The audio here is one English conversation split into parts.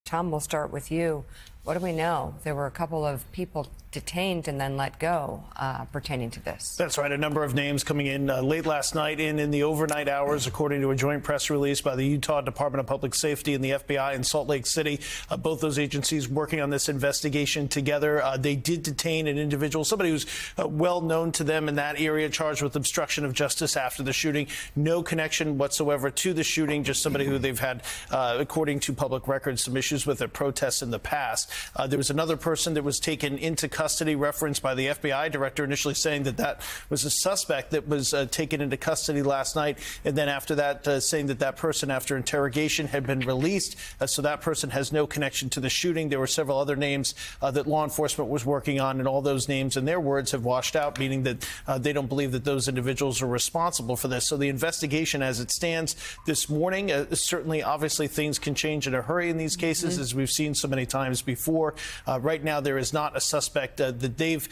Tom, we'll start with you. What do we know? There were a couple of people detained and then let go pertaining to this. That's right. A number of names coming in late last night and in the overnight hours, according to a joint press release by the Utah Department of Public Safety and the FBI in Salt Lake City. Both those agencies working on this investigation together. They did detain an individual, somebody who's well known to them in that area, charged with obstruction of justice after the shooting. No connection whatsoever to the shooting, just somebody who they've had, according to public records, some issues with their protests in the past. There was another person that was taken into custody, referenced by the FBI director, initially saying that that was a suspect that was taken into custody last night. And then after that, saying that that person, after interrogation, had been released. So that person has no connection to the shooting. There were several other names that law enforcement was working on, and all those names, in their words, have washed out, meaning that they don't believe that those individuals are responsible for this. So the investigation as it stands this morning, certainly, obviously, things can change in a hurry in these cases, as we've seen so many times before. Right now, there is not a suspect that they've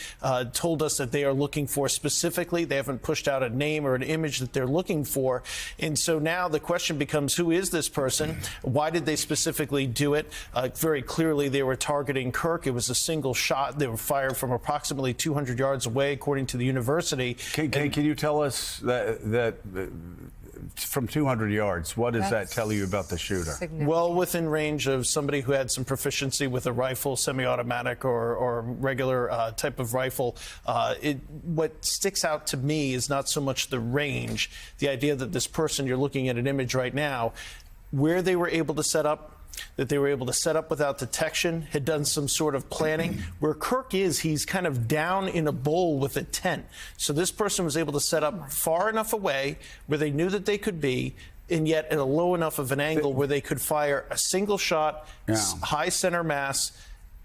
told us that they are looking for specifically. They haven't pushed out a name or an image that they're looking for. And so now the question becomes, who is this person? Why did they specifically do it? Very clearly, they were targeting Kirk. It was a single shot. They were fired from approximately 200 yards away, according to the university. Can you tell us that from 200 yards, what does that tell you about the shooter? Well, within range of somebody who had some proficiency with a rifle, semi-automatic or regular type of rifle. What sticks out to me is not so much the range, the idea that this person, you're looking at an image right now, where they were able to set up, that they were able to set up without detection, had done some sort of planning. Where Kirk is, he's kind of down in a bowl with a tent. So this person was able to set up far enough away where they knew that they could be, and yet at a low enough of an angle where they could fire a single shot, high center mass,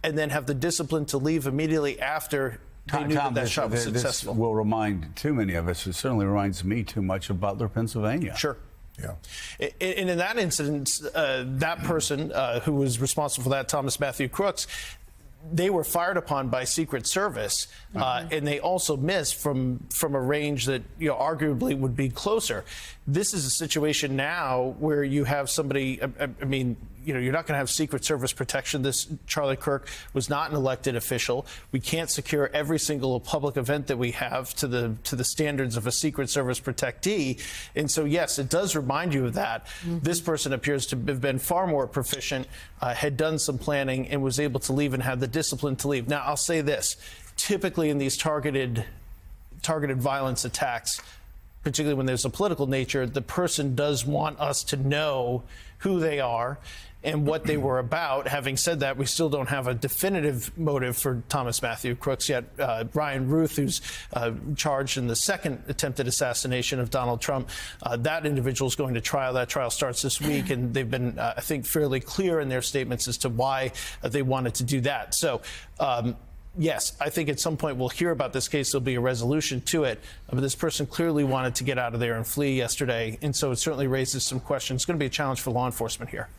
and then have the discipline to leave immediately after they knew that shot was successful. This will remind too many of us. It certainly reminds me too much of Butler, Pennsylvania. Sure. Yeah. And in that incident, that person who was responsible for that, Thomas Matthew Crooks, they were fired upon by Secret Service, and they also missed from a range that, arguably would be closer. This is a situation now where you have somebody, I mean, you're not going to have Secret Service protection. This Charlie Kirk was not an elected official. We can't secure every single public event that we have to the standards of a Secret Service protectee. And so, yes, it does remind you of that. This person appears to have been far more proficient, had done some planning, and was able to leave and had the discipline to leave. Now, I'll say this. Typically in these targeted violence attacks, particularly when there's a political nature, the person does want us to know who they are and what they were about. Having said that, we still don't have a definitive motive for Thomas Matthew Crooks yet. Brian Ruth, who's charged in the second attempted assassination of Donald Trump, that individual is going to trial. That trial starts this week, and they've been, I think, fairly clear in their statements as to why they wanted to do that. So, yes, I think at some point we'll hear about this case. There'll be a resolution to it. But this person clearly wanted to get out of there and flee yesterday. And so it certainly raises some questions. It's going to be a challenge for law enforcement here.